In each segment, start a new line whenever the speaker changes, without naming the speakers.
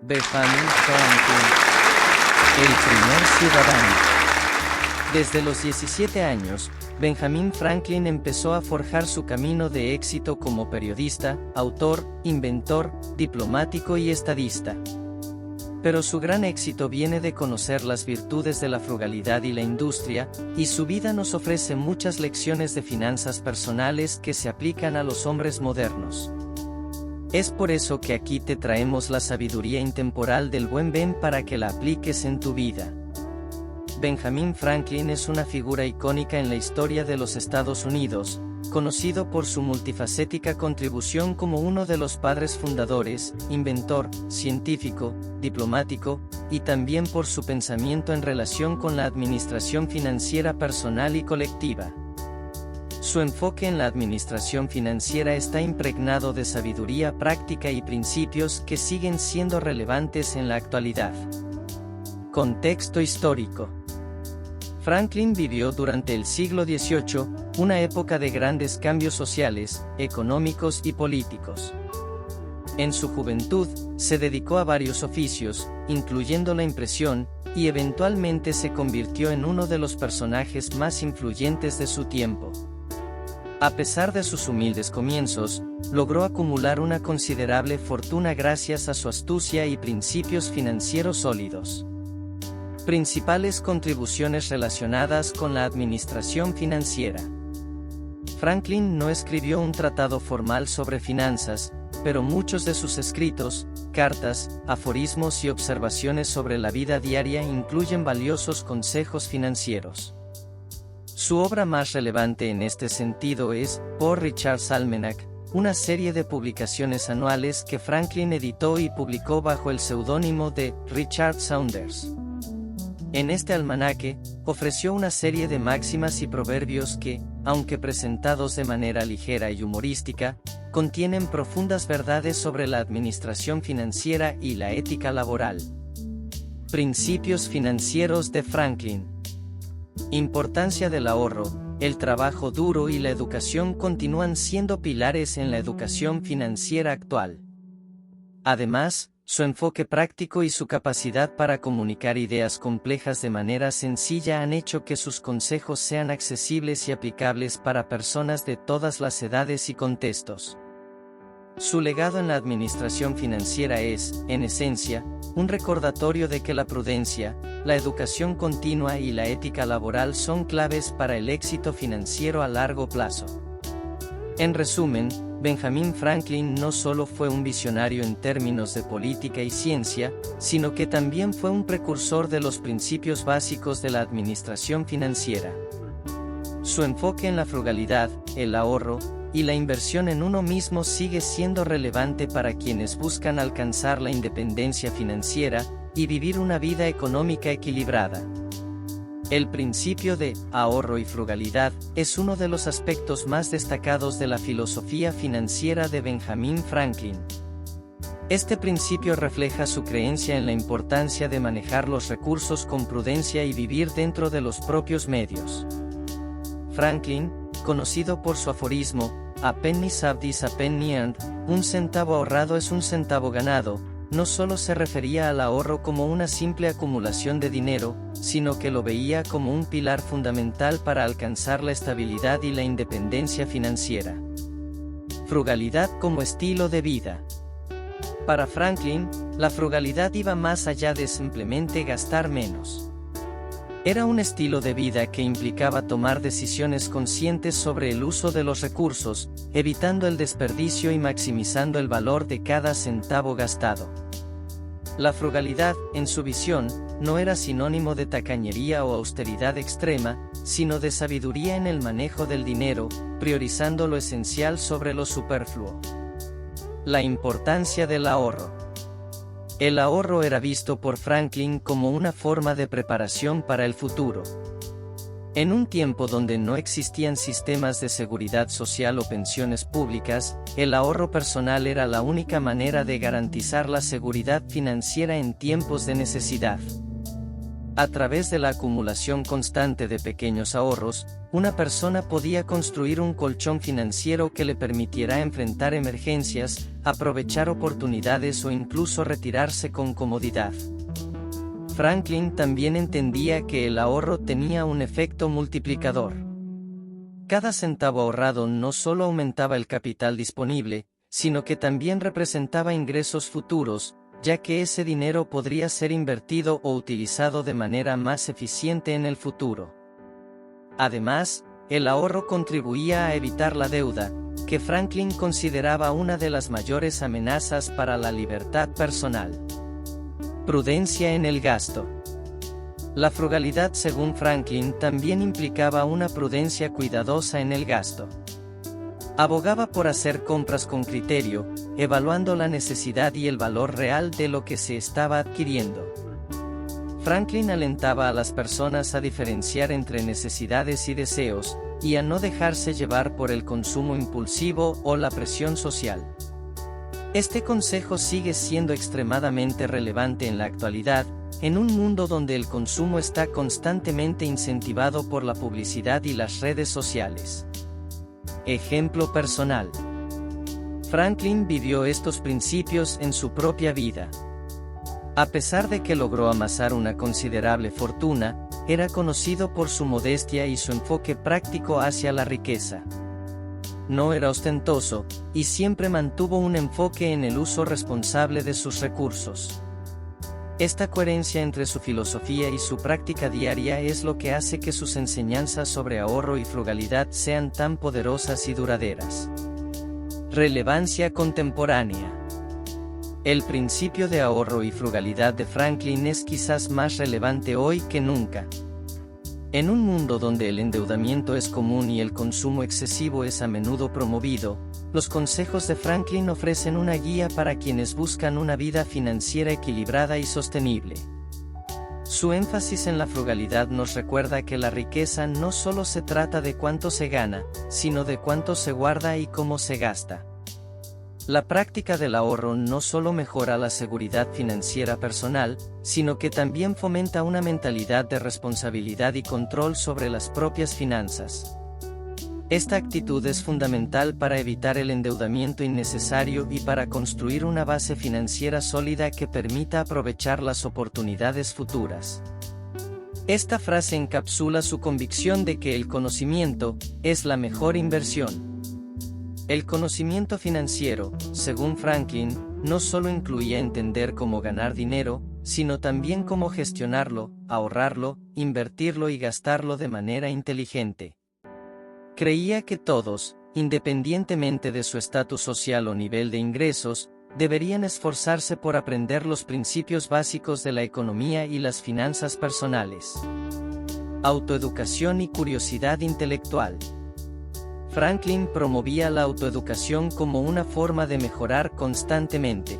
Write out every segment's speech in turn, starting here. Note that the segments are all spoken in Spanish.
Benjamin Franklin, el primer ciudadano. Desde los 17 años, Benjamin Franklin empezó a forjar su camino de éxito como periodista, autor, inventor, diplomático y estadista. Pero su gran éxito viene de conocer las virtudes de la frugalidad y la industria, y su vida nos ofrece muchas lecciones de finanzas personales que se aplican a los hombres modernos. Es por eso que aquí te traemos la sabiduría intemporal del buen Ben para que la apliques en tu vida. Benjamin Franklin es una figura icónica en la historia de los Estados Unidos, conocido por su multifacética contribución como uno de los padres fundadores, inventor, científico, diplomático, y también por su pensamiento en relación con la administración financiera personal y colectiva. Su enfoque en la administración financiera está impregnado de sabiduría práctica y principios que siguen siendo relevantes en la actualidad. Contexto histórico. Franklin vivió durante el siglo XVIII, una época de grandes cambios sociales, económicos y políticos. En su juventud, se dedicó a varios oficios, incluyendo la impresión, y eventualmente se convirtió en uno de los personajes más influyentes de su tiempo. A pesar de sus humildes comienzos, logró acumular una considerable fortuna gracias a su astucia y principios financieros sólidos. Principales contribuciones relacionadas con la administración financiera. Franklin no escribió un tratado formal sobre finanzas, pero muchos de sus escritos, cartas, aforismos y observaciones sobre la vida diaria incluyen valiosos consejos financieros. Su obra más relevante en este sentido es Poor Richard's Almanac, una serie de publicaciones anuales que Franklin editó y publicó bajo el seudónimo de Richard Saunders. En este almanaque, ofreció una serie de máximas y proverbios que, aunque presentados de manera ligera y humorística, contienen profundas verdades sobre la administración financiera y la ética laboral. Principios financieros de Franklin. Importancia del ahorro, el trabajo duro y la educación continúan siendo pilares en la educación financiera actual. Además, su enfoque práctico y su capacidad para comunicar ideas complejas de manera sencilla han hecho que sus consejos sean accesibles y aplicables para personas de todas las edades y contextos. Su legado en la administración financiera es, en esencia, un recordatorio de que la prudencia, la educación continua y la ética laboral son claves para el éxito financiero a largo plazo. En resumen, Benjamin Franklin no solo fue un visionario en términos de política y ciencia, sino que también fue un precursor de los principios básicos de la administración financiera. Su enfoque en la frugalidad, el ahorro, y la inversión en uno mismo sigue siendo relevante para quienes buscan alcanzar la independencia financiera y vivir una vida económica equilibrada. El principio de ahorro y frugalidad es uno de los aspectos más destacados de la filosofía financiera de Benjamin Franklin. Este principio refleja su creencia en la importancia de manejar los recursos con prudencia y vivir dentro de los propios medios. Franklin, conocido por su aforismo, "A penny saved is a penny earned", un centavo ahorrado es un centavo ganado, no solo se refería al ahorro como una simple acumulación de dinero, sino que lo veía como un pilar fundamental para alcanzar la estabilidad y la independencia financiera. Frugalidad como estilo de vida. Para Franklin, la frugalidad iba más allá de simplemente gastar menos. Era un estilo de vida que implicaba tomar decisiones conscientes sobre el uso de los recursos, evitando el desperdicio y maximizando el valor de cada centavo gastado. La frugalidad, en su visión, no era sinónimo de tacañería o austeridad extrema, sino de sabiduría en el manejo del dinero, priorizando lo esencial sobre lo superfluo. La importancia del ahorro. El ahorro era visto por Franklin como una forma de preparación para el futuro. En un tiempo donde no existían sistemas de seguridad social o pensiones públicas, el ahorro personal era la única manera de garantizar la seguridad financiera en tiempos de necesidad. A través de la acumulación constante de pequeños ahorros, una persona podía construir un colchón financiero que le permitiera enfrentar emergencias, aprovechar oportunidades o incluso retirarse con comodidad. Franklin también entendía que el ahorro tenía un efecto multiplicador. Cada centavo ahorrado no solo aumentaba el capital disponible, sino que también representaba ingresos futuros, ya que ese dinero podría ser invertido o utilizado de manera más eficiente en el futuro. Además, el ahorro contribuía a evitar la deuda, que Franklin consideraba una de las mayores amenazas para la libertad personal. Prudencia en el gasto. La frugalidad, según Franklin, también implicaba una prudencia cuidadosa en el gasto. Abogaba por hacer compras con criterio, evaluando la necesidad y el valor real de lo que se estaba adquiriendo. Franklin alentaba a las personas a diferenciar entre necesidades y deseos, y a no dejarse llevar por el consumo impulsivo o la presión social. Este consejo sigue siendo extremadamente relevante en la actualidad, en un mundo donde el consumo está constantemente incentivado por la publicidad y las redes sociales. Ejemplo personal. Franklin vivió estos principios en su propia vida. A pesar de que logró amasar una considerable fortuna, era conocido por su modestia y su enfoque práctico hacia la riqueza. No era ostentoso, y siempre mantuvo un enfoque en el uso responsable de sus recursos. Esta coherencia entre su filosofía y su práctica diaria es lo que hace que sus enseñanzas sobre ahorro y frugalidad sean tan poderosas y duraderas. Relevancia contemporánea. El principio de ahorro y frugalidad de Franklin es quizás más relevante hoy que nunca. En un mundo donde el endeudamiento es común y el consumo excesivo es a menudo promovido, los consejos de Franklin ofrecen una guía para quienes buscan una vida financiera equilibrada y sostenible. Su énfasis en la frugalidad nos recuerda que la riqueza no solo se trata de cuánto se gana, sino de cuánto se guarda y cómo se gasta. La práctica del ahorro no solo mejora la seguridad financiera personal, sino que también fomenta una mentalidad de responsabilidad y control sobre las propias finanzas. Esta actitud es fundamental para evitar el endeudamiento innecesario y para construir una base financiera sólida que permita aprovechar las oportunidades futuras. Esta frase encapsula su convicción de que el conocimiento es la mejor inversión. El conocimiento financiero, según Franklin, no solo incluía entender cómo ganar dinero, sino también cómo gestionarlo, ahorrarlo, invertirlo y gastarlo de manera inteligente. Creía que todos, independientemente de su estatus social o nivel de ingresos, deberían esforzarse por aprender los principios básicos de la economía y las finanzas personales. Autoeducación y curiosidad intelectual. Franklin promovía la autoeducación como una forma de mejorar constantemente.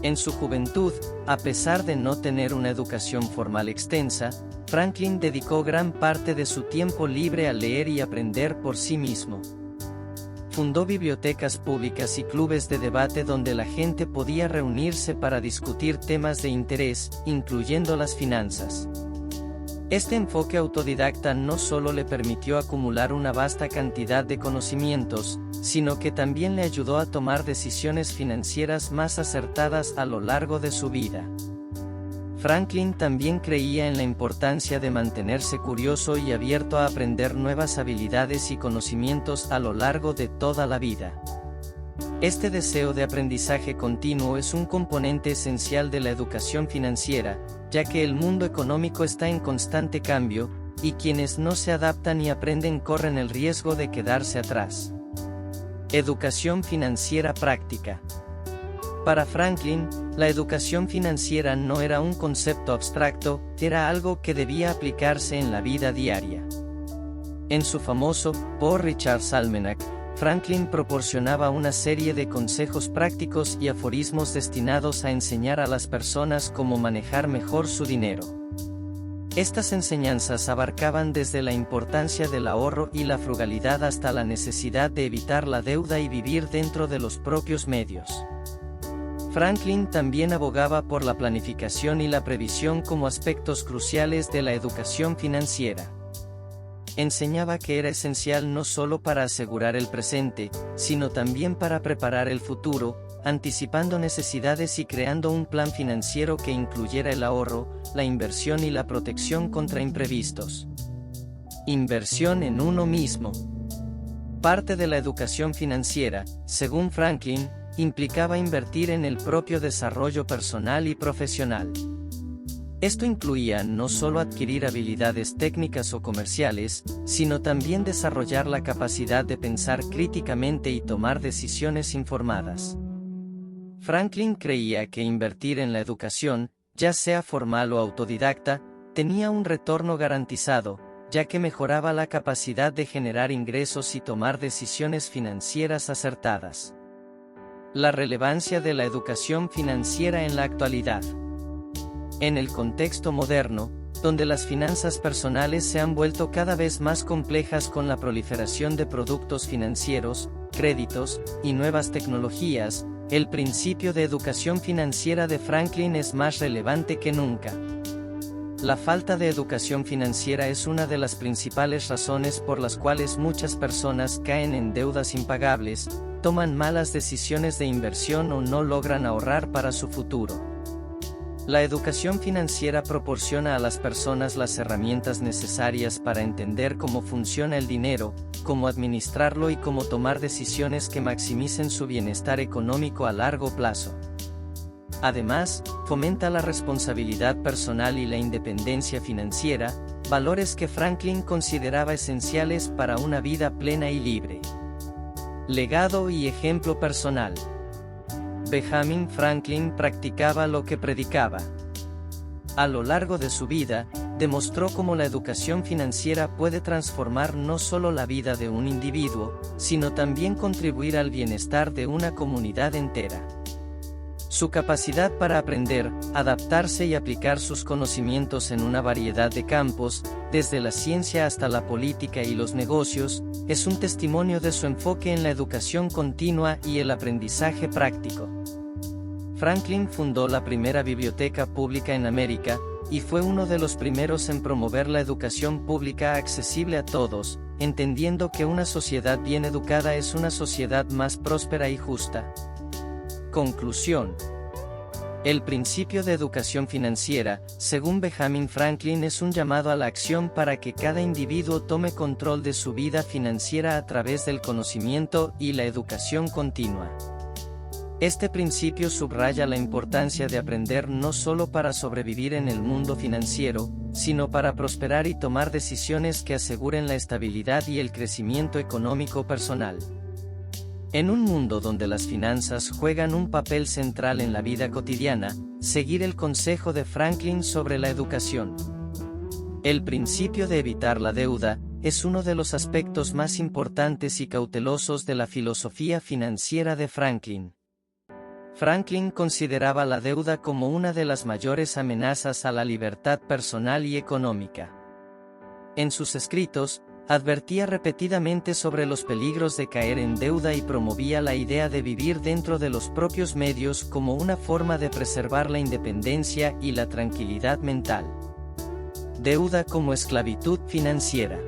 En su juventud, a pesar de no tener una educación formal extensa, Franklin dedicó gran parte de su tiempo libre a leer y aprender por sí mismo. Fundó bibliotecas públicas y clubes de debate donde la gente podía reunirse para discutir temas de interés, incluyendo las finanzas. Este enfoque autodidacta no solo le permitió acumular una vasta cantidad de conocimientos, sino que también le ayudó a tomar decisiones financieras más acertadas a lo largo de su vida. Franklin también creía en la importancia de mantenerse curioso y abierto a aprender nuevas habilidades y conocimientos a lo largo de toda la vida. Este deseo de aprendizaje continuo es un componente esencial de la educación financiera, ya que el mundo económico está en constante cambio, y quienes no se adaptan y aprenden corren el riesgo de quedarse atrás. Educación financiera práctica. Para Franklin, la educación financiera no era un concepto abstracto, era algo que debía aplicarse en la vida diaria. En su famoso Poor Richard's Almanac, Franklin proporcionaba una serie de consejos prácticos y aforismos destinados a enseñar a las personas cómo manejar mejor su dinero. Estas enseñanzas abarcaban desde la importancia del ahorro y la frugalidad hasta la necesidad de evitar la deuda y vivir dentro de los propios medios. Franklin también abogaba por la planificación y la previsión como aspectos cruciales de la educación financiera. Enseñaba que era esencial no solo para asegurar el presente, sino también para preparar el futuro, anticipando necesidades y creando un plan financiero que incluyera el ahorro, la inversión y la protección contra imprevistos. Inversión en uno mismo. Parte de la educación financiera, según Franklin, implicaba invertir en el propio desarrollo personal y profesional. Esto incluía no solo adquirir habilidades técnicas o comerciales, sino también desarrollar la capacidad de pensar críticamente y tomar decisiones informadas. Franklin creía que invertir en la educación, ya sea formal o autodidacta, tenía un retorno garantizado, ya que mejoraba la capacidad de generar ingresos y tomar decisiones financieras acertadas. La relevancia de la educación financiera en la actualidad. En el contexto moderno, donde las finanzas personales se han vuelto cada vez más complejas con la proliferación de productos financieros, créditos y nuevas tecnologías, el principio de educación financiera de Franklin es más relevante que nunca. La falta de educación financiera es una de las principales razones por las cuales muchas personas caen en deudas impagables, toman malas decisiones de inversión o no logran ahorrar para su futuro. La educación financiera proporciona a las personas las herramientas necesarias para entender cómo funciona el dinero, cómo administrarlo y cómo tomar decisiones que maximicen su bienestar económico a largo plazo. Además, fomenta la responsabilidad personal y la independencia financiera, valores que Franklin consideraba esenciales para una vida plena y libre. Legado y ejemplo personal. Benjamin Franklin practicaba lo que predicaba. A lo largo de su vida, demostró cómo la educación financiera puede transformar no solo la vida de un individuo, sino también contribuir al bienestar de una comunidad entera. Su capacidad para aprender, adaptarse y aplicar sus conocimientos en una variedad de campos, desde la ciencia hasta la política y los negocios, es un testimonio de su enfoque en la educación continua y el aprendizaje práctico. Franklin fundó la primera biblioteca pública en América, y fue uno de los primeros en promover la educación pública accesible a todos, entendiendo que una sociedad bien educada es una sociedad más próspera y justa. Conclusión. El principio de educación financiera, según Benjamin Franklin, es un llamado a la acción para que cada individuo tome control de su vida financiera a través del conocimiento y la educación continua. Este principio subraya la importancia de aprender no solo para sobrevivir en el mundo financiero, sino para prosperar y tomar decisiones que aseguren la estabilidad y el crecimiento económico personal. En un mundo donde las finanzas juegan un papel central en la vida cotidiana, seguir el consejo de Franklin sobre la educación. El principio de evitar la deuda es uno de los aspectos más importantes y cautelosos de la filosofía financiera de Franklin. Franklin consideraba la deuda como una de las mayores amenazas a la libertad personal y económica. En sus escritos, advertía repetidamente sobre los peligros de caer en deuda y promovía la idea de vivir dentro de los propios medios como una forma de preservar la independencia y la tranquilidad mental. Deuda como esclavitud financiera.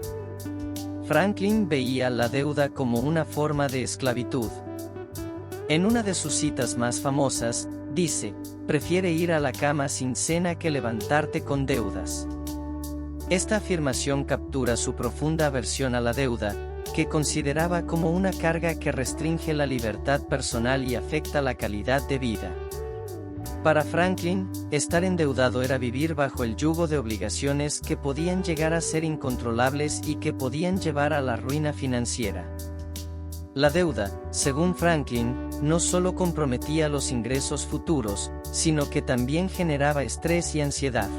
Franklin veía la deuda como una forma de esclavitud. En una de sus citas más famosas, dice: "Prefiere ir a la cama sin cena que levantarte con deudas". Esta afirmación captura su profunda aversión a la deuda, que consideraba como una carga que restringe la libertad personal y afecta la calidad de vida. Para Franklin, estar endeudado era vivir bajo el yugo de obligaciones que podían llegar a ser incontrolables y que podían llevar a la ruina financiera. La deuda, según Franklin, no solo comprometía los ingresos futuros, sino que también generaba estrés y ansiedad.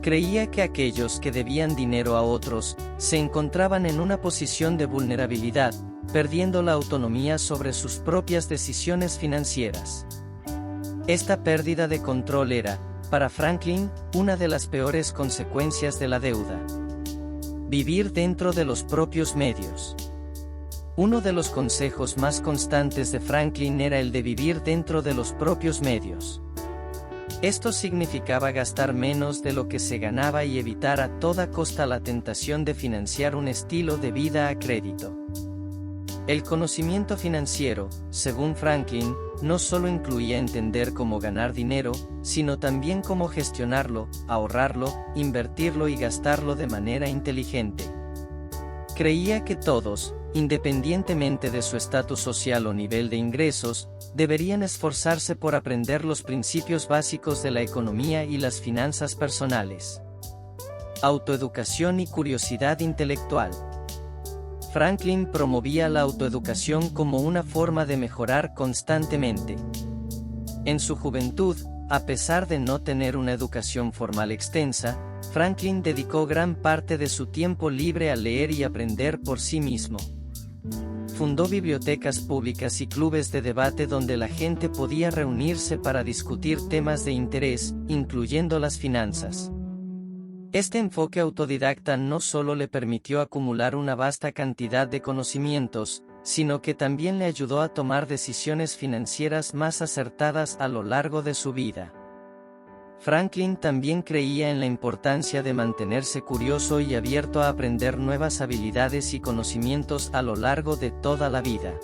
Creía que aquellos que debían dinero a otros, se encontraban en una posición de vulnerabilidad, perdiendo la autonomía sobre sus propias decisiones financieras. Esta pérdida de control era, para Franklin, una de las peores consecuencias de la deuda. Vivir dentro de los propios medios. Uno de los consejos más constantes de Franklin era el de vivir dentro de los propios medios. Esto significaba gastar menos de lo que se ganaba y evitar a toda costa la tentación de financiar un estilo de vida a crédito. El conocimiento financiero, según Franklin, no solo incluía entender cómo ganar dinero, sino también cómo gestionarlo, ahorrarlo, invertirlo y gastarlo de manera inteligente. Creía que todos, independientemente de su estatus social o nivel de ingresos, deberían esforzarse por aprender los principios básicos de la economía y las finanzas personales. Autoeducación y curiosidad intelectual. Franklin promovía la autoeducación como una forma de mejorar constantemente. En su juventud, a pesar de no tener una educación formal extensa, Franklin dedicó gran parte de su tiempo libre a leer y aprender por sí mismo. Fundó bibliotecas públicas y clubes de debate donde la gente podía reunirse para discutir temas de interés, incluyendo las finanzas. Este enfoque autodidacta no solo le permitió acumular una vasta cantidad de conocimientos, sino que también le ayudó a tomar decisiones financieras más acertadas a lo largo de su vida. Franklin también creía en la importancia de mantenerse curioso y abierto a aprender nuevas habilidades y conocimientos a lo largo de toda la vida.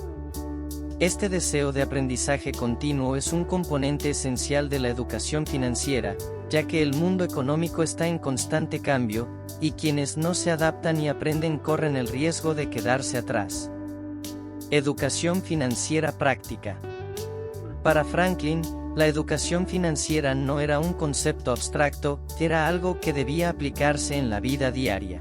Este deseo de aprendizaje continuo es un componente esencial de la educación financiera, ya que el mundo económico está en constante cambio, y quienes no se adaptan y aprenden corren el riesgo de quedarse atrás. Educación financiera práctica. Para Franklin, la educación financiera no era un concepto abstracto, era algo que debía aplicarse en la vida diaria.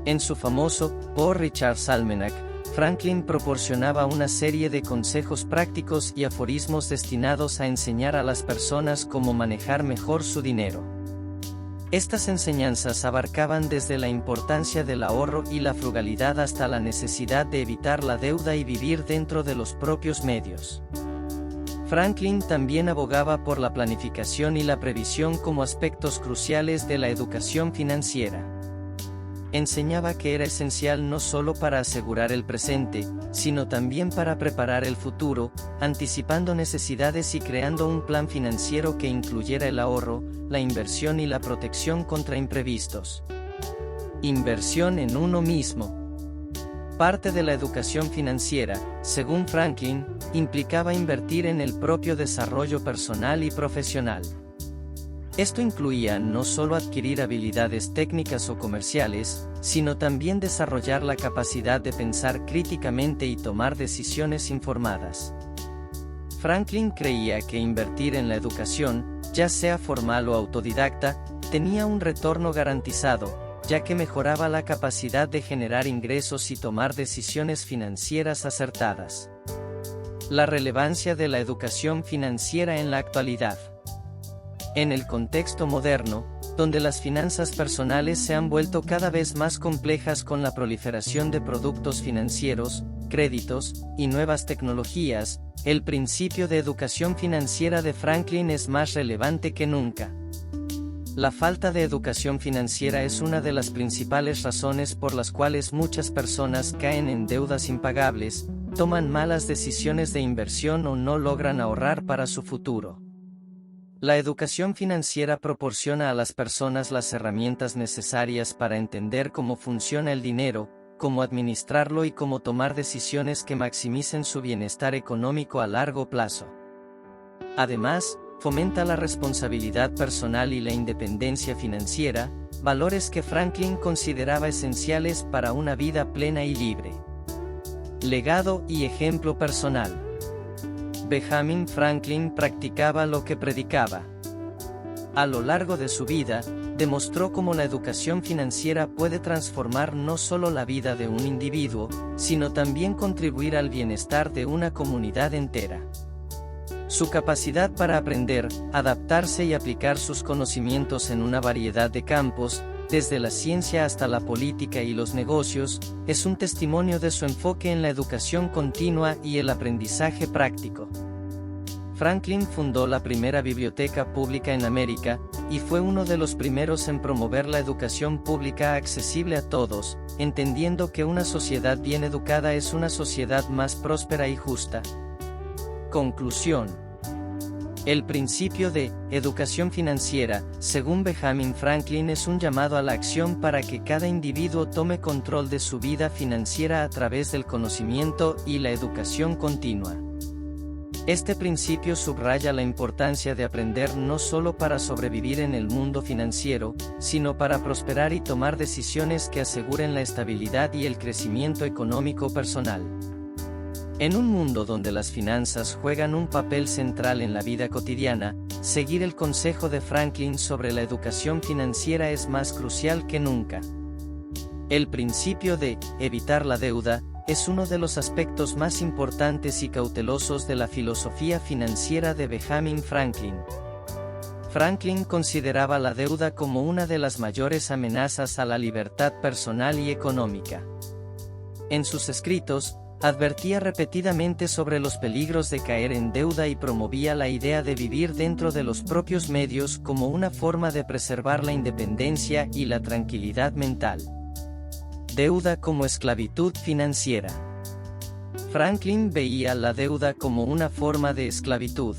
En su famoso Poor Richard's Almanac, Franklin proporcionaba una serie de consejos prácticos y aforismos destinados a enseñar a las personas cómo manejar mejor su dinero. Estas enseñanzas abarcaban desde la importancia del ahorro y la frugalidad hasta la necesidad de evitar la deuda y vivir dentro de los propios medios. Franklin también abogaba por la planificación y la previsión como aspectos cruciales de la educación financiera. Enseñaba que era esencial no solo para asegurar el presente, sino también para preparar el futuro, anticipando necesidades y creando un plan financiero que incluyera el ahorro, la inversión y la protección contra imprevistos. Inversión en uno mismo. Parte de la educación financiera, según Franklin, implicaba invertir en el propio desarrollo personal y profesional. Esto incluía no solo adquirir habilidades técnicas o comerciales, sino también desarrollar la capacidad de pensar críticamente y tomar decisiones informadas. Franklin creía que invertir en la educación, ya sea formal o autodidacta, tenía un retorno garantizado, ya que mejoraba la capacidad de generar ingresos y tomar decisiones financieras acertadas. La relevancia de la educación financiera en la actualidad. En el contexto moderno, donde las finanzas personales se han vuelto cada vez más complejas con la proliferación de productos financieros, créditos y nuevas tecnologías, el principio de educación financiera de Franklin es más relevante que nunca. La falta de educación financiera es una de las principales razones por las cuales muchas personas caen en deudas impagables, toman malas decisiones de inversión o no logran ahorrar para su futuro. La educación financiera proporciona a las personas las herramientas necesarias para entender cómo funciona el dinero, cómo administrarlo y cómo tomar decisiones que maximicen su bienestar económico a largo plazo. Además, fomenta la responsabilidad personal y la independencia financiera, valores que Franklin consideraba esenciales para una vida plena y libre. Legado y ejemplo personal. Benjamin Franklin practicaba lo que predicaba. A lo largo de su vida, demostró cómo la educación financiera puede transformar no solo la vida de un individuo, sino también contribuir al bienestar de una comunidad entera. Su capacidad para aprender, adaptarse y aplicar sus conocimientos en una variedad de campos, desde la ciencia hasta la política y los negocios, es un testimonio de su enfoque en la educación continua y el aprendizaje práctico. Franklin fundó la primera biblioteca pública en América, y fue uno de los primeros en promover la educación pública accesible a todos, entendiendo que una sociedad bien educada es una sociedad más próspera y justa. Conclusión. El principio de educación financiera, según Benjamin Franklin, es un llamado a la acción para que cada individuo tome control de su vida financiera a través del conocimiento y la educación continua. Este principio subraya la importancia de aprender no solo para sobrevivir en el mundo financiero, sino para prosperar y tomar decisiones que aseguren la estabilidad y el crecimiento económico personal. En un mundo donde las finanzas juegan un papel central en la vida cotidiana, seguir el consejo de Franklin sobre la educación financiera es más crucial que nunca. El principio de evitar la deuda es uno de los aspectos más importantes y cautelosos de la filosofía financiera de Benjamin Franklin. Franklin consideraba la deuda como una de las mayores amenazas a la libertad personal y económica. En sus escritos, advertía repetidamente sobre los peligros de caer en deuda y promovía la idea de vivir dentro de los propios medios como una forma de preservar la independencia y la tranquilidad mental. Deuda como esclavitud financiera. Franklin veía la deuda como una forma de esclavitud.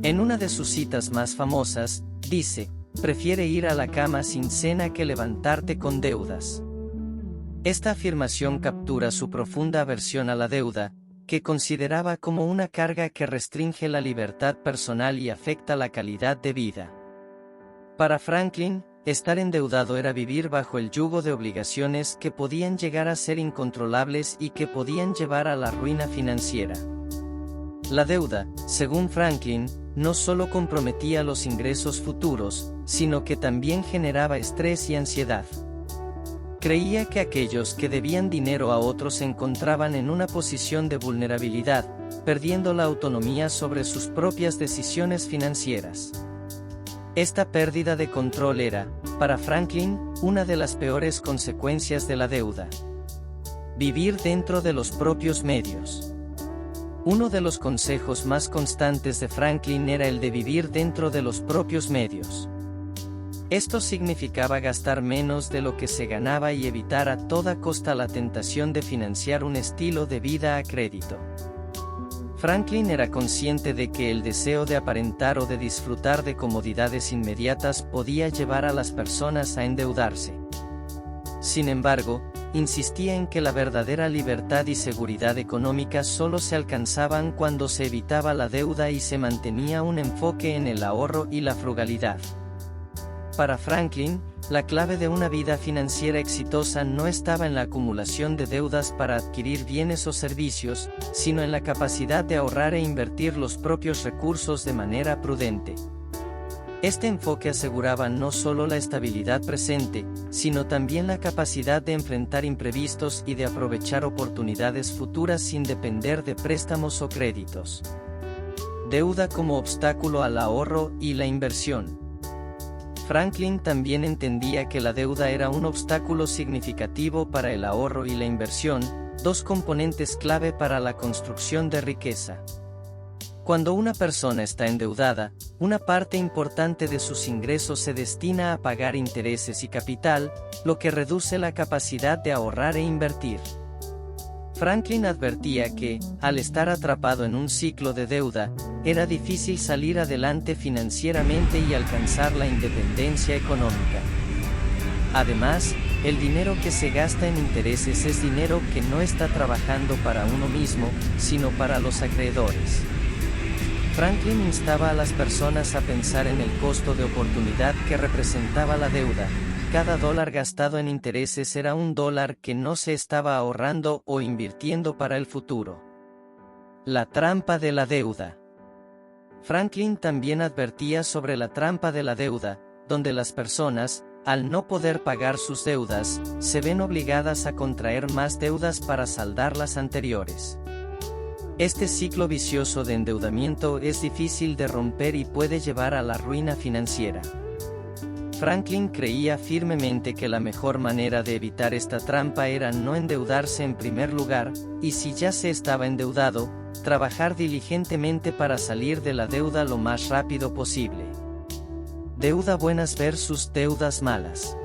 En una de sus citas más famosas, dice, «Prefiere ir a la cama sin cena que levantarte con deudas». Esta afirmación captura su profunda aversión a la deuda, que consideraba como una carga que restringe la libertad personal y afecta la calidad de vida. Para Franklin, estar endeudado era vivir bajo el yugo de obligaciones que podían llegar a ser incontrolables y que podían llevar a la ruina financiera. La deuda, según Franklin, no solo comprometía los ingresos futuros, sino que también generaba estrés y ansiedad. Creía que aquellos que debían dinero a otros se encontraban en una posición de vulnerabilidad, perdiendo la autonomía sobre sus propias decisiones financieras. Esta pérdida de control era, para Franklin, una de las peores consecuencias de la deuda. Vivir dentro de los propios medios. Uno de los consejos más constantes de Franklin era el de vivir dentro de los propios medios. Esto significaba gastar menos de lo que se ganaba y evitar a toda costa la tentación de financiar un estilo de vida a crédito. Franklin era consciente de que el deseo de aparentar o de disfrutar de comodidades inmediatas podía llevar a las personas a endeudarse. Sin embargo, insistía en que la verdadera libertad y seguridad económica solo se alcanzaban cuando se evitaba la deuda y se mantenía un enfoque en el ahorro y la frugalidad. Para Franklin, la clave de una vida financiera exitosa no estaba en la acumulación de deudas para adquirir bienes o servicios, sino en la capacidad de ahorrar e invertir los propios recursos de manera prudente. Este enfoque aseguraba no solo la estabilidad presente, sino también la capacidad de enfrentar imprevistos y de aprovechar oportunidades futuras sin depender de préstamos o créditos. Deuda como obstáculo al ahorro y la inversión. Franklin también entendía que la deuda era un obstáculo significativo para el ahorro y la inversión, dos componentes clave para la construcción de riqueza. Cuando una persona está endeudada, una parte importante de sus ingresos se destina a pagar intereses y capital, lo que reduce la capacidad de ahorrar e invertir. Franklin advertía que, al estar atrapado en un ciclo de deuda, era difícil salir adelante financieramente y alcanzar la independencia económica. Además, el dinero que se gasta en intereses es dinero que no está trabajando para uno mismo, sino para los acreedores. Franklin instaba a las personas a pensar en el costo de oportunidad que representaba la deuda. Cada dólar gastado en intereses era un dólar que no se estaba ahorrando o invirtiendo para el futuro. La trampa de la deuda. Franklin también advertía sobre la trampa de la deuda, donde las personas, al no poder pagar sus deudas, se ven obligadas a contraer más deudas para saldar las anteriores. Este ciclo vicioso de endeudamiento es difícil de romper y puede llevar a la ruina financiera. Franklin creía firmemente que la mejor manera de evitar esta trampa era no endeudarse en primer lugar, y si ya se estaba endeudado, trabajar diligentemente para salir de la deuda lo más rápido posible. Deuda buenas versus deudas malas.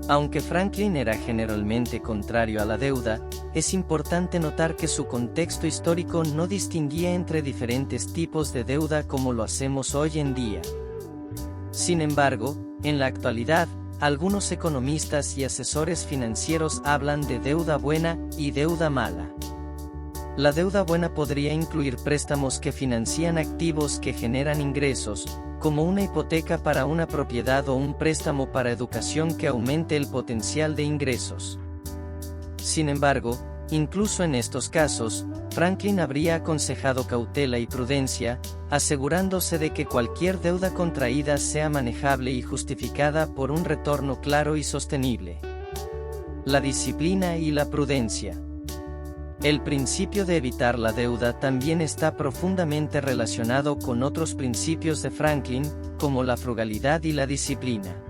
Aunque Franklin era generalmente contrario a la deuda, es importante notar que su contexto histórico no distinguía entre diferentes tipos de deuda como lo hacemos hoy en día. Sin embargo, en la actualidad, algunos economistas y asesores financieros hablan de deuda buena y deuda mala. La deuda buena podría incluir préstamos que financian activos que generan ingresos, como una hipoteca para una propiedad o un préstamo para educación que aumente el potencial de ingresos. Sin embargo, incluso en estos casos, Franklin habría aconsejado cautela y prudencia, asegurándose de que cualquier deuda contraída sea manejable y justificada por un retorno claro y sostenible. La disciplina y la prudencia. El principio de evitar la deuda también está profundamente relacionado con otros principios de Franklin, como la frugalidad y la disciplina.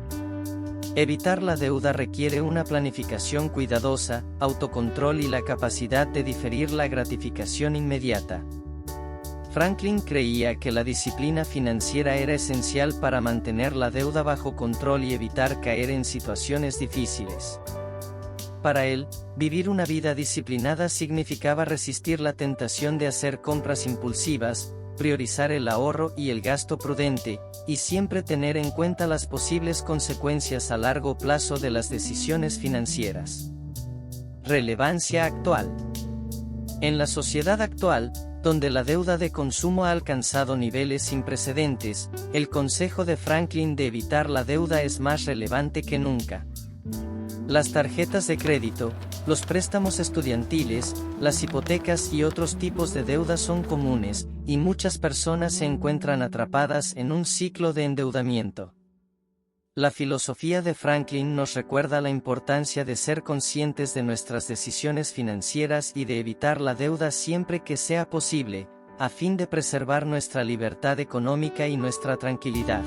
Evitar la deuda requiere una planificación cuidadosa, autocontrol y la capacidad de diferir la gratificación inmediata. Franklin creía que la disciplina financiera era esencial para mantener la deuda bajo control y evitar caer en situaciones difíciles. Para él, vivir una vida disciplinada significaba resistir la tentación de hacer compras impulsivas, priorizar el ahorro y el gasto prudente, y siempre tener en cuenta las posibles consecuencias a largo plazo de las decisiones financieras. Relevancia actual. En la sociedad actual, donde la deuda de consumo ha alcanzado niveles sin precedentes, el consejo de Franklin de evitar la deuda es más relevante que nunca. Las tarjetas de crédito, los préstamos estudiantiles, las hipotecas y otros tipos de deuda son comunes, y muchas personas se encuentran atrapadas en un ciclo de endeudamiento. La filosofía de Franklin nos recuerda la importancia de ser conscientes de nuestras decisiones financieras y de evitar la deuda siempre que sea posible, a fin de preservar nuestra libertad económica y nuestra tranquilidad.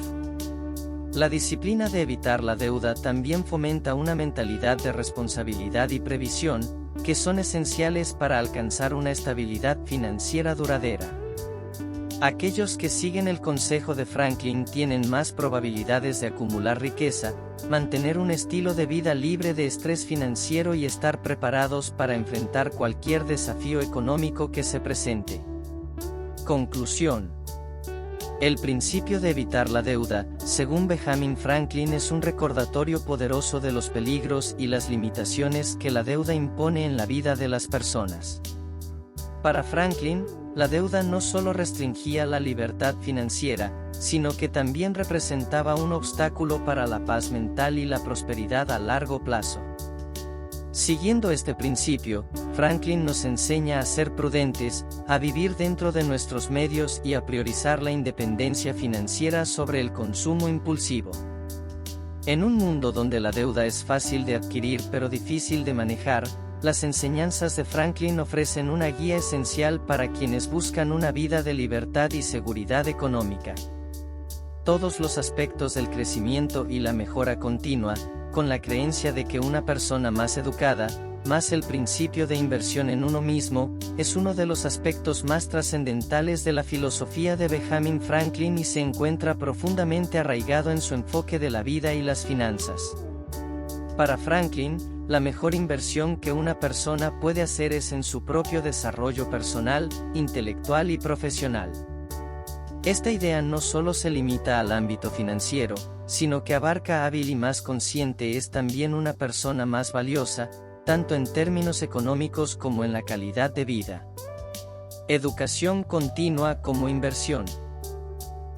La disciplina de evitar la deuda también fomenta una mentalidad de responsabilidad y previsión, que son esenciales para alcanzar una estabilidad financiera duradera. Aquellos que siguen el consejo de Franklin tienen más probabilidades de acumular riqueza, mantener un estilo de vida libre de estrés financiero y estar preparados para enfrentar cualquier desafío económico que se presente. Conclusión. El principio de evitar la deuda, según Benjamin Franklin, es un recordatorio poderoso de los peligros y las limitaciones que la deuda impone en la vida de las personas. Para Franklin, la deuda no solo restringía la libertad financiera, sino que también representaba un obstáculo para la paz mental y la prosperidad a largo plazo. Siguiendo este principio, Franklin nos enseña a ser prudentes, a vivir dentro de nuestros medios y a priorizar la independencia financiera sobre el consumo impulsivo. En un mundo donde la deuda es fácil de adquirir pero difícil de manejar, las enseñanzas de Franklin ofrecen una guía esencial para quienes buscan una vida de libertad y seguridad económica. Todos los aspectos del crecimiento y la mejora continua, con la creencia de que una persona más educada, más el principio de inversión en uno mismo, es uno de los aspectos más trascendentales de la filosofía de Benjamin Franklin y se encuentra profundamente arraigado en su enfoque de la vida y las finanzas. Para Franklin, la mejor inversión que una persona puede hacer es en su propio desarrollo personal, intelectual y profesional. Esta idea no solo se limita al ámbito financiero, sino que abarca hábil y más consciente es también una persona más valiosa, tanto en términos económicos como en la calidad de vida. Educación continua como inversión.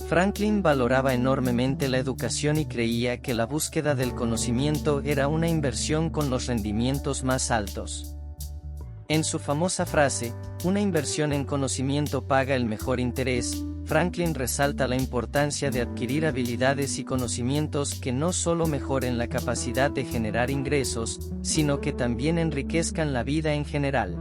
Franklin valoraba enormemente la educación y creía que la búsqueda del conocimiento era una inversión con los rendimientos más altos. En su famosa frase, "Una inversión en conocimiento paga el mejor interés", Franklin resalta la importancia de adquirir habilidades y conocimientos que no solo mejoren la capacidad de generar ingresos, sino que también enriquezcan la vida en general.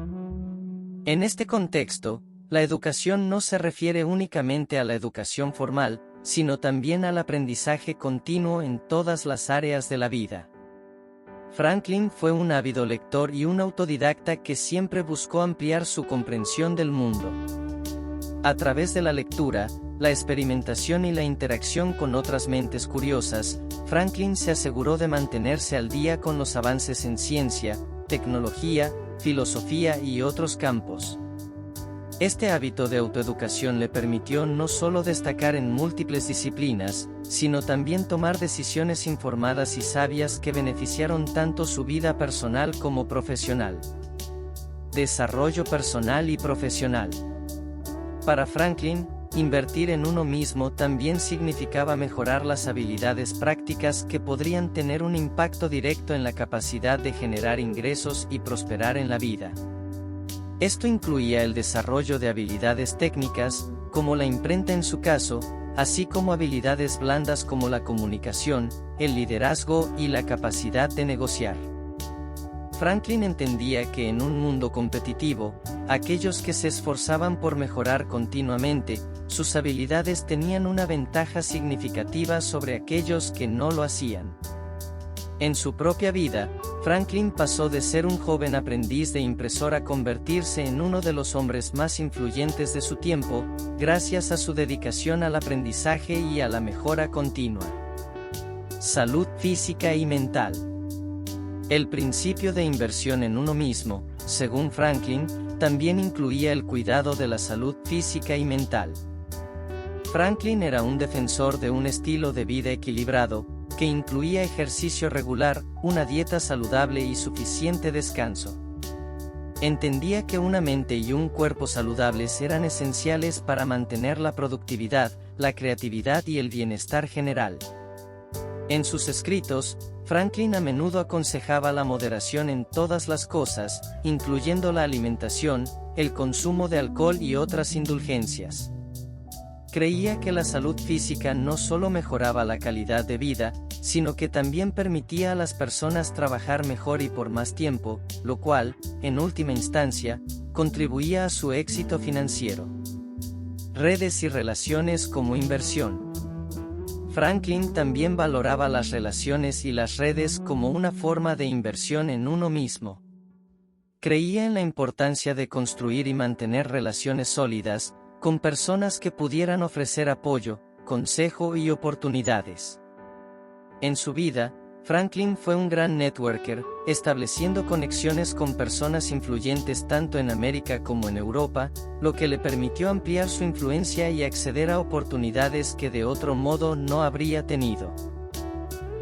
En este contexto, la educación no se refiere únicamente a la educación formal, sino también al aprendizaje continuo en todas las áreas de la vida. Franklin fue un ávido lector y un autodidacta que siempre buscó ampliar su comprensión del mundo. A través de la lectura, la experimentación y la interacción con otras mentes curiosas, Franklin se aseguró de mantenerse al día con los avances en ciencia, tecnología, filosofía y otros campos. Este hábito de autoeducación le permitió no solo destacar en múltiples disciplinas, sino también tomar decisiones informadas y sabias que beneficiaron tanto su vida personal como profesional. Desarrollo personal y profesional. Para Franklin, invertir en uno mismo también significaba mejorar las habilidades prácticas que podrían tener un impacto directo en la capacidad de generar ingresos y prosperar en la vida. Esto incluía el desarrollo de habilidades técnicas, como la imprenta en su caso, así como habilidades blandas como la comunicación, el liderazgo y la capacidad de negociar. Franklin entendía que en un mundo competitivo, aquellos que se esforzaban por mejorar continuamente, sus habilidades tenían una ventaja significativa sobre aquellos que no lo hacían. En su propia vida, Franklin pasó de ser un joven aprendiz de impresor a convertirse en uno de los hombres más influyentes de su tiempo, gracias a su dedicación al aprendizaje y a la mejora continua. Salud física y mental. El principio de inversión en uno mismo, según Franklin, también incluía el cuidado de la salud física y mental. Franklin era un defensor de un estilo de vida equilibrado, que incluía ejercicio regular, una dieta saludable y suficiente descanso. Entendía que una mente y un cuerpo saludables eran esenciales para mantener la productividad, la creatividad y el bienestar general. En sus escritos, Franklin a menudo aconsejaba la moderación en todas las cosas, incluyendo la alimentación, el consumo de alcohol y otras indulgencias. Creía que la salud física no solo mejoraba la calidad de vida, sino que también permitía a las personas trabajar mejor y por más tiempo, lo cual, en última instancia, contribuía a su éxito financiero. Redes y relaciones como inversión. Franklin también valoraba las relaciones y las redes como una forma de inversión en uno mismo. Creía en la importancia de construir y mantener relaciones sólidas, con personas que pudieran ofrecer apoyo, consejo y oportunidades. En su vida, Franklin fue un gran networker, estableciendo conexiones con personas influyentes tanto en América como en Europa, lo que le permitió ampliar su influencia y acceder a oportunidades que de otro modo no habría tenido.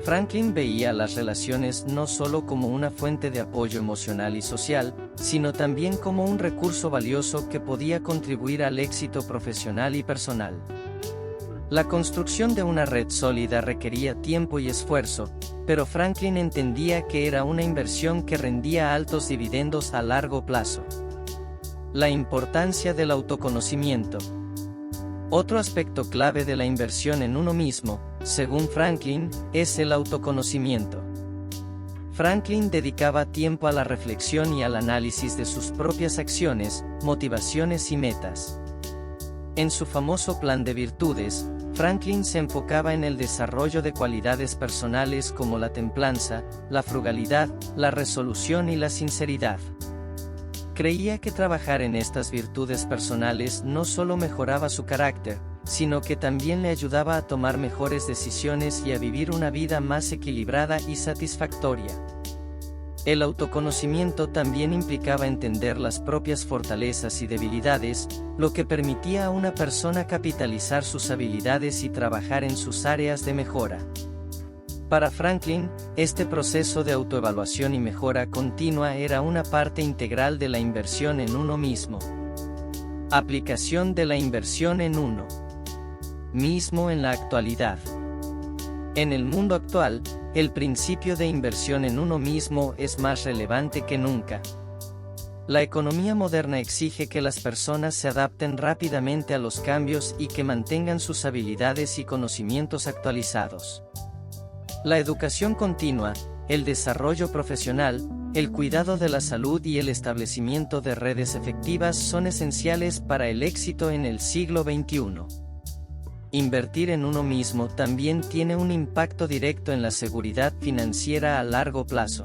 Franklin veía las relaciones no solo como una fuente de apoyo emocional y social, sino también como un recurso valioso que podía contribuir al éxito profesional y personal. La construcción de una red sólida requería tiempo y esfuerzo, pero Franklin entendía que era una inversión que rendía altos dividendos a largo plazo. La importancia del autoconocimiento. Otro aspecto clave de la inversión en uno mismo, según Franklin, es el autoconocimiento. Franklin dedicaba tiempo a la reflexión y al análisis de sus propias acciones, motivaciones y metas. En su famoso plan de virtudes, Franklin se enfocaba en el desarrollo de cualidades personales como la templanza, la frugalidad, la resolución y la sinceridad. Creía que trabajar en estas virtudes personales no solo mejoraba su carácter, sino que también le ayudaba a tomar mejores decisiones y a vivir una vida más equilibrada y satisfactoria. El autoconocimiento también implicaba entender las propias fortalezas y debilidades, lo que permitía a una persona capitalizar sus habilidades y trabajar en sus áreas de mejora. Para Franklin, este proceso de autoevaluación y mejora continua era una parte integral de la inversión en uno mismo. Aplicación de la inversión en uno mismo en la actualidad. En el mundo actual, el principio de inversión en uno mismo es más relevante que nunca. La economía moderna exige que las personas se adapten rápidamente a los cambios y que mantengan sus habilidades y conocimientos actualizados. La educación continua, el desarrollo profesional, el cuidado de la salud y el establecimiento de redes efectivas son esenciales para el éxito en el siglo XXI. Invertir en uno mismo también tiene un impacto directo en la seguridad financiera a largo plazo.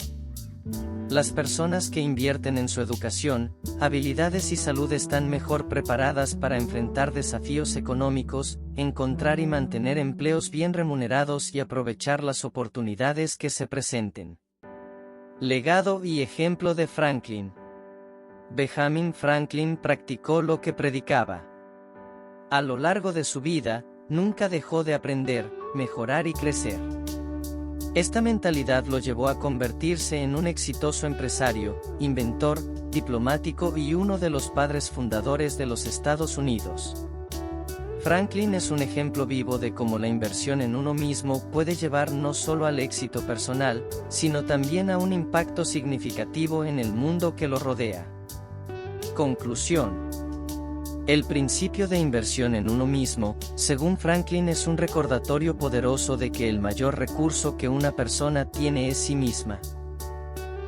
Las personas que invierten en su educación, habilidades y salud están mejor preparadas para enfrentar desafíos económicos, encontrar y mantener empleos bien remunerados y aprovechar las oportunidades que se presenten. Legado y ejemplo de Franklin. Benjamin Franklin practicó lo que predicaba. A lo largo de su vida, nunca dejó de aprender, mejorar y crecer. Esta mentalidad lo llevó a convertirse en un exitoso empresario, inventor, diplomático y uno de los padres fundadores de los Estados Unidos. Franklin es un ejemplo vivo de cómo la inversión en uno mismo puede llevar no solo al éxito personal, sino también a un impacto significativo en el mundo que lo rodea. Conclusión. El principio de inversión en uno mismo, según Franklin, es un recordatorio poderoso de que el mayor recurso que una persona tiene es sí misma.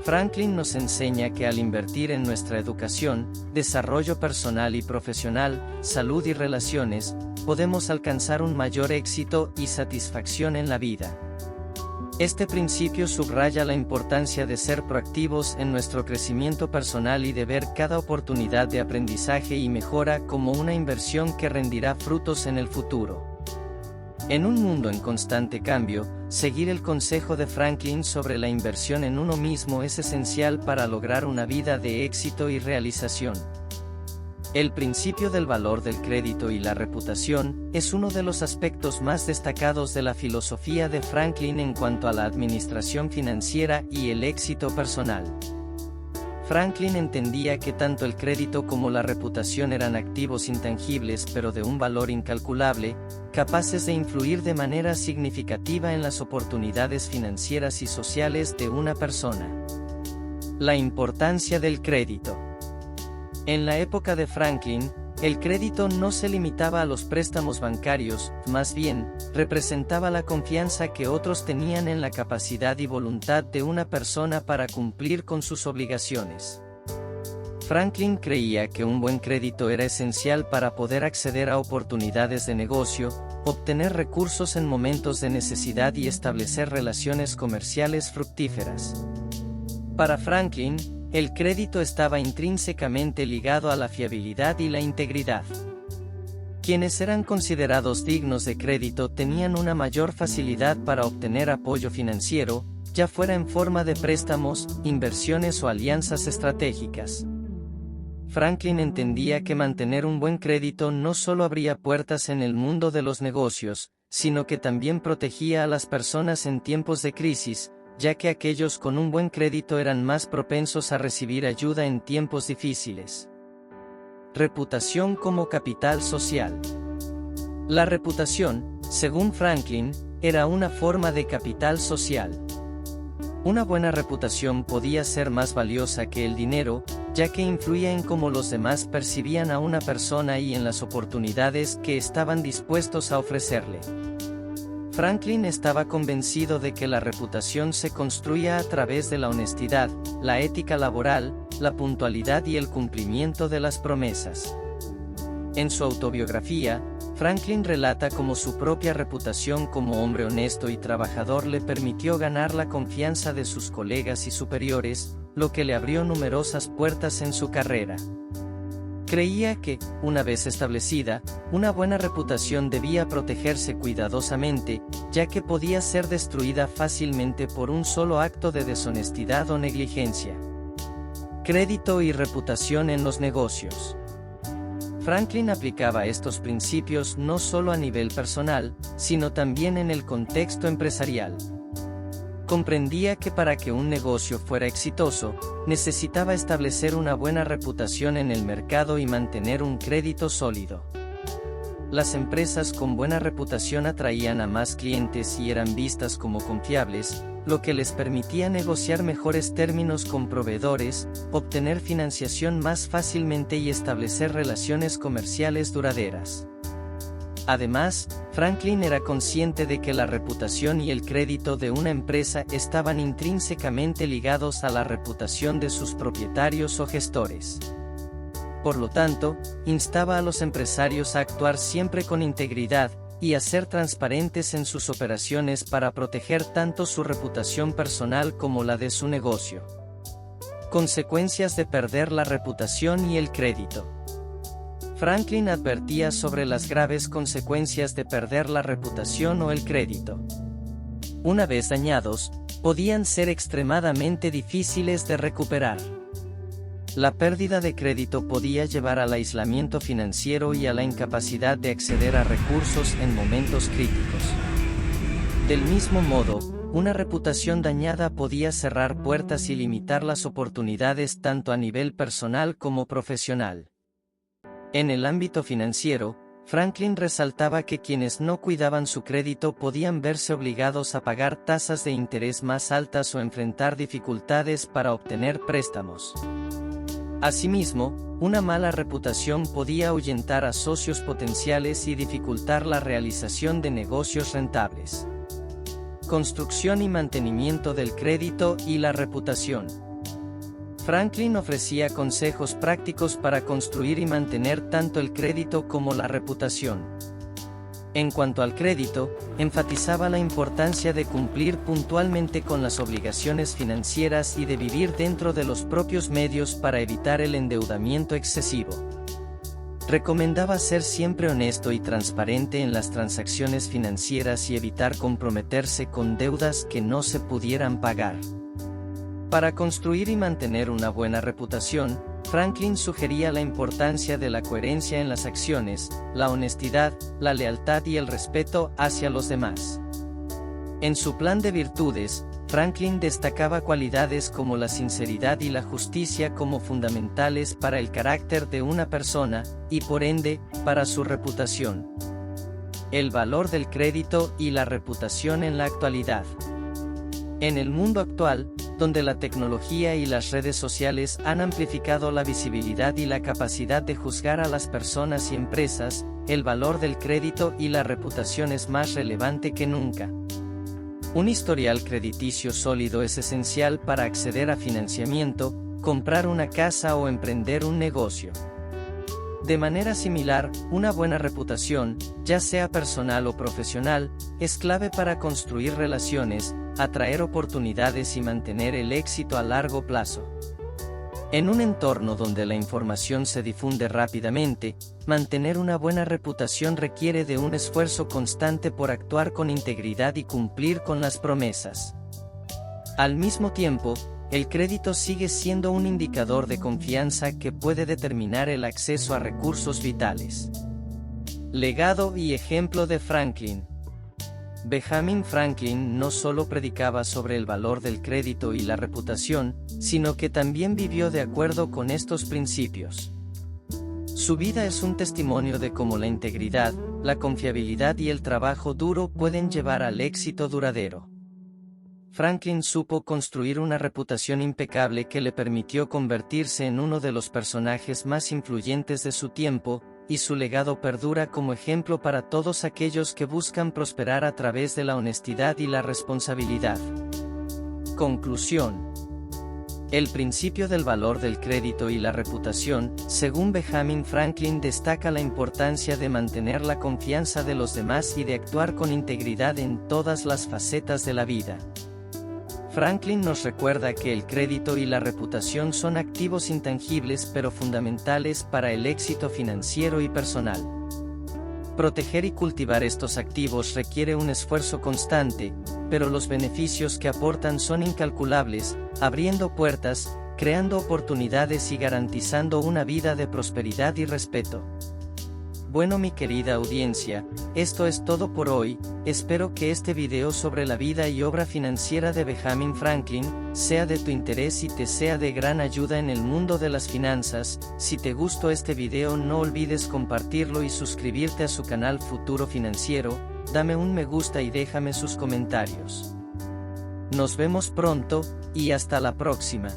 Franklin nos enseña que al invertir en nuestra educación, desarrollo personal y profesional, salud y relaciones, podemos alcanzar un mayor éxito y satisfacción en la vida. Este principio subraya la importancia de ser proactivos en nuestro crecimiento personal y de ver cada oportunidad de aprendizaje y mejora como una inversión que rendirá frutos en el futuro. En un mundo en constante cambio, seguir el consejo de Franklin sobre la inversión en uno mismo es esencial para lograr una vida de éxito y realización. El principio del valor del crédito y la reputación es uno de los aspectos más destacados de la filosofía de Franklin en cuanto a la administración financiera y el éxito personal. Franklin entendía que tanto el crédito como la reputación eran activos intangibles pero de un valor incalculable, capaces de influir de manera significativa en las oportunidades financieras y sociales de una persona. La importancia del crédito. En la época de Franklin, el crédito no se limitaba a los préstamos bancarios, más bien, representaba la confianza que otros tenían en la capacidad y voluntad de una persona para cumplir con sus obligaciones. Franklin creía que un buen crédito era esencial para poder acceder a oportunidades de negocio, obtener recursos en momentos de necesidad y establecer relaciones comerciales fructíferas. Para Franklin, el crédito estaba intrínsecamente ligado a la fiabilidad y la integridad. Quienes eran considerados dignos de crédito tenían una mayor facilidad para obtener apoyo financiero, ya fuera en forma de préstamos, inversiones o alianzas estratégicas. Franklin entendía que mantener un buen crédito no solo abría puertas en el mundo de los negocios, sino que también protegía a las personas en tiempos de crisis, ya que aquellos con un buen crédito eran más propensos a recibir ayuda en tiempos difíciles. Reputación como capital social. La reputación, según Franklin, era una forma de capital social. Una buena reputación podía ser más valiosa que el dinero, ya que influía en cómo los demás percibían a una persona y en las oportunidades que estaban dispuestos a ofrecerle. Franklin estaba convencido de que la reputación se construía a través de la honestidad, la ética laboral, la puntualidad y el cumplimiento de las promesas. En su autobiografía, Franklin relata cómo su propia reputación como hombre honesto y trabajador le permitió ganar la confianza de sus colegas y superiores, lo que le abrió numerosas puertas en su carrera. Creía que, una vez establecida, una buena reputación debía protegerse cuidadosamente, ya que podía ser destruida fácilmente por un solo acto de deshonestidad o negligencia. Crédito y reputación en los negocios. Franklin aplicaba estos principios no solo a nivel personal, sino también en el contexto empresarial. Comprendía que para que un negocio fuera exitoso, necesitaba establecer una buena reputación en el mercado y mantener un crédito sólido. Las empresas con buena reputación atraían a más clientes y eran vistas como confiables, lo que les permitía negociar mejores términos con proveedores, obtener financiación más fácilmente y establecer relaciones comerciales duraderas. Además, Franklin era consciente de que la reputación y el crédito de una empresa estaban intrínsecamente ligados a la reputación de sus propietarios o gestores. Por lo tanto, instaba a los empresarios a actuar siempre con integridad y a ser transparentes en sus operaciones para proteger tanto su reputación personal como la de su negocio. Consecuencias de perder la reputación y el crédito. Franklin advertía sobre las graves consecuencias de perder la reputación o el crédito. Una vez dañados, podían ser extremadamente difíciles de recuperar. La pérdida de crédito podía llevar al aislamiento financiero y a la incapacidad de acceder a recursos en momentos críticos. Del mismo modo, una reputación dañada podía cerrar puertas y limitar las oportunidades tanto a nivel personal como profesional. En el ámbito financiero, Franklin resaltaba que quienes no cuidaban su crédito podían verse obligados a pagar tasas de interés más altas o enfrentar dificultades para obtener préstamos. Asimismo, una mala reputación podía ahuyentar a socios potenciales y dificultar la realización de negocios rentables. Construcción y mantenimiento del crédito y la reputación. Franklin ofrecía consejos prácticos para construir y mantener tanto el crédito como la reputación. En cuanto al crédito, enfatizaba la importancia de cumplir puntualmente con las obligaciones financieras y de vivir dentro de los propios medios para evitar el endeudamiento excesivo. Recomendaba ser siempre honesto y transparente en las transacciones financieras y evitar comprometerse con deudas que no se pudieran pagar. Para construir y mantener una buena reputación, Franklin sugería la importancia de la coherencia en las acciones, la honestidad, la lealtad y el respeto hacia los demás. En su plan de virtudes, Franklin destacaba cualidades como la sinceridad y la justicia como fundamentales para el carácter de una persona, y por ende, para su reputación. El valor del crédito y la reputación en la actualidad. En el mundo actual, donde la tecnología y las redes sociales han amplificado la visibilidad y la capacidad de juzgar a las personas y empresas, el valor del crédito y la reputación es más relevante que nunca. Un historial crediticio sólido es esencial para acceder a financiamiento, comprar una casa o emprender un negocio. De manera similar, una buena reputación, ya sea personal o profesional, es clave para construir relaciones, atraer oportunidades y mantener el éxito a largo plazo. En un entorno donde la información se difunde rápidamente, mantener una buena reputación requiere de un esfuerzo constante por actuar con integridad y cumplir con las promesas. Al mismo tiempo, el crédito sigue siendo un indicador de confianza que puede determinar el acceso a recursos vitales. Legado y ejemplo de Franklin. Benjamin Franklin no solo predicaba sobre el valor del crédito y la reputación, sino que también vivió de acuerdo con estos principios. Su vida es un testimonio de cómo la integridad, la confiabilidad y el trabajo duro pueden llevar al éxito duradero. Franklin supo construir una reputación impecable que le permitió convertirse en uno de los personajes más influyentes de su tiempo, y su legado perdura como ejemplo para todos aquellos que buscan prosperar a través de la honestidad y la responsabilidad. Conclusión. El principio del valor del crédito y la reputación, según Benjamin Franklin, destaca la importancia de mantener la confianza de los demás y de actuar con integridad en todas las facetas de la vida. Franklin nos recuerda que el crédito y la reputación son activos intangibles pero fundamentales para el éxito financiero y personal. Proteger y cultivar estos activos requiere un esfuerzo constante, pero los beneficios que aportan son incalculables, abriendo puertas, creando oportunidades y garantizando una vida de prosperidad y respeto. Bueno, mi querida audiencia, esto es todo por hoy. Espero que este video sobre la vida y obra financiera de Benjamin Franklin sea de tu interés y te sea de gran ayuda en el mundo de las finanzas. Si te gustó este video, no olvides compartirlo y suscribirte a su canal Futuro Financiero. Dame un me gusta y déjame sus comentarios. Nos vemos pronto, y hasta la próxima.